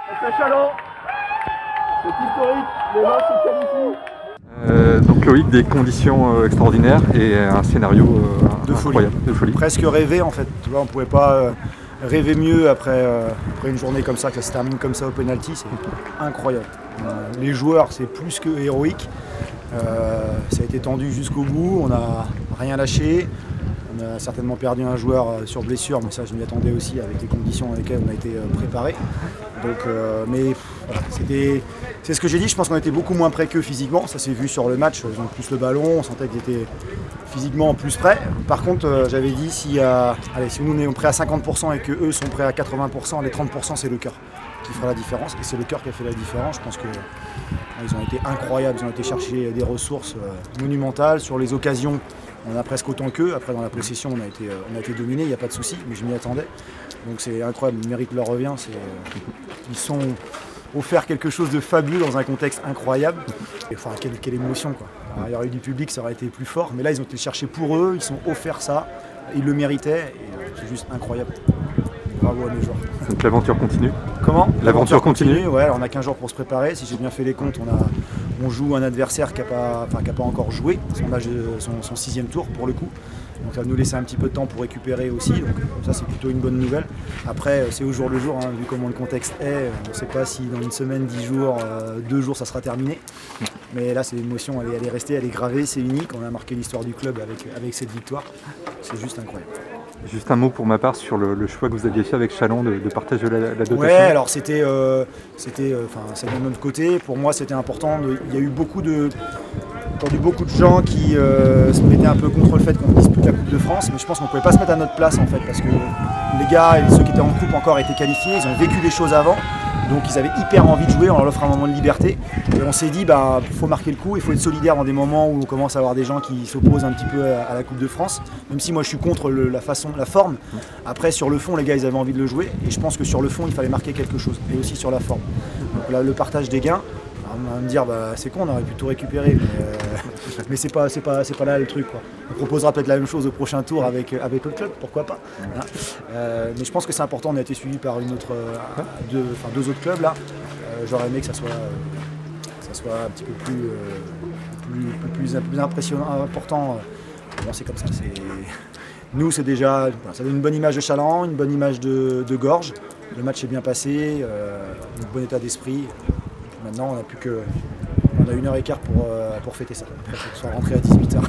C'est Chalon. C'est historique, les matchs se qualifient. Donc Loïc, des conditions extraordinaires et un scénario incroyable, de folie. Presque rêvé en fait, tu vois, on ne pouvait pas rêver mieux après une journée comme ça, que ça se termine comme ça au pénalty, c'est incroyable. Les joueurs, c'est plus que héroïque, ça a été tendu jusqu'au bout, on n'a rien lâché. On a certainement perdu un joueur sur blessure, mais ça je m'y attendais aussi avec les conditions dans lesquelles on a été préparé. Donc, mais voilà, c'est ce que j'ai dit, je pense qu'on était beaucoup moins prêts qu'eux physiquement, ça s'est vu sur le match, ils ont plus le ballon, on sentait qu'ils étaient physiquement plus prêts. Par contre, j'avais dit si nous on est prêts à 50% et qu'eux sont prêts à 80%, les 30% c'est le cœur qui fera la différence, et c'est le cœur qui a fait la différence. Je pense qu'ils ont été incroyables, ils ont été chercher des ressources monumentales sur les occasions. On a presque autant qu'eux. Après, dans la possession, on a été dominé, il n'y a pas de souci, mais je m'y attendais. Donc c'est incroyable, le mérite leur revient. Ils sont offert quelque chose de fabuleux dans un contexte incroyable. Et, enfin, quelle émotion, quoi. Alors, il y aurait eu du public, ça aurait été plus fort, mais là, ils ont été chercher pour eux, ils sont offerts ça, ils le méritaient, et c'est juste incroyable. Bravo à mes joueurs. Donc l'aventure continue. Comment? L'aventure continue. Ouais, alors on a 15 jours pour se préparer. Si j'ai bien fait les comptes, on joue un adversaire qui n'a pas encore joué, son 6e tour pour le coup. Donc ça va nous laisser un petit peu de temps pour récupérer aussi, donc ça c'est plutôt une bonne nouvelle. Après c'est au jour le jour, hein, vu comment le contexte est, on ne sait pas si dans une semaine, 10 jours, 2 jours ça sera terminé. Mais là c'est l'émotion, elle est restée, elle est gravée, c'est unique, on a marqué l'histoire du club avec cette victoire, c'est juste incroyable. Juste un mot pour ma part sur le choix que vous aviez fait avec Chalon de partager la dotation. Ouais, alors ça vient de notre côté. Pour moi, c'était important. Il y a eu beaucoup de gens qui se mettaient un peu contre le fait qu'on dispute la Coupe de France, mais je pense qu'on ne pouvait pas se mettre à notre place en fait, parce que les gars et ceux qui étaient en coupe encore étaient qualifiés, ils ont vécu des choses avant. Donc ils avaient hyper envie de jouer, on leur offre un moment de liberté. Et on s'est dit, il faut marquer le coup, il faut être solidaire dans des moments où on commence à avoir des gens qui s'opposent un petit peu à la Coupe de France. Même si moi je suis contre la forme. Après sur le fond, les gars ils avaient envie de le jouer. Et je pense que sur le fond, il fallait marquer quelque chose. Et aussi sur la forme. Donc là, le partage des gains, on va me dire, c'est con, on aurait pu tout récupérer. Mais c'est pas là le truc, quoi. On proposera peut-être la même chose au prochain tour avec le club, pourquoi pas. Hein. Mais je pense que c'est important, on a été suivi par deux autres clubs là. J'aurais aimé que ça soit un petit peu plus impressionnant, important. Bon, c'est comme ça. Nous, c'est déjà, ça donne une bonne image de Chaland, une bonne image de Gorge. Le match est bien passé, un bon état d'esprit. Maintenant, on a 1h15 pour fêter ça. Après, il faut rentré à 18h.